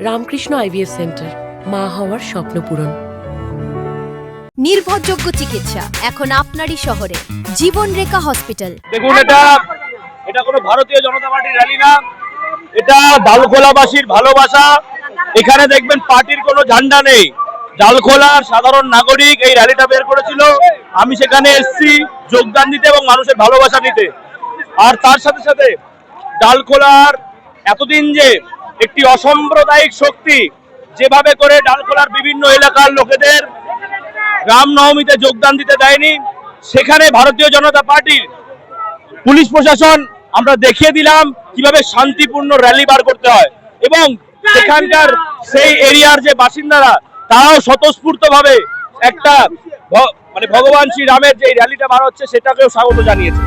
Ramakrishna IVF centre, মা হওয়ার স্বপ্ন পূরণ। নির্ভরযোগ্য চিকিৎসা এখন আপনারই শহরে, জীবনরেখা হসপিটাল। দেখুন, এটা কোনো ভারতীয় জনতা পার্টির র্যালি না, এটা ডালখোলাবাসীর ভালোবাসা। এখানে দেখবেন পার্টির কোনো ঝান্ডা নেই। ডালখোলার সাধারণ নাগরিক এই র্যালিটা বের করেছিল, আমি সেখানে এসেছি যোগদান দিতে এবং মানুষের ভালোবাসা দিতে। আর তার সাথে সাথে ডালখোলার এতদিন যে একটি অসাম্প্রদায়িক শক্তি যেভাবে করে ডালখোলার বিভিন্ন এলাকার লোকেদের রামনবমীতে যোগদান দিতে দেয়নি, সেখানে ভারতীয় জনতা পার্টির পুলিশ প্রশাসন আমরা দেখিয়ে দিলাম কিভাবে শান্তিপূর্ণ র্যালি বার করতে হয়। এবং সেখানকার সেই এরিয়ার যে বাসিন্দারা তারাও স্বতঃস্ফূর্তভাবে একটা ভগবান শ্রী রামের যে র্যালিটা বার হচ্ছে সেটাকেও স্বাগত জানিয়েছে।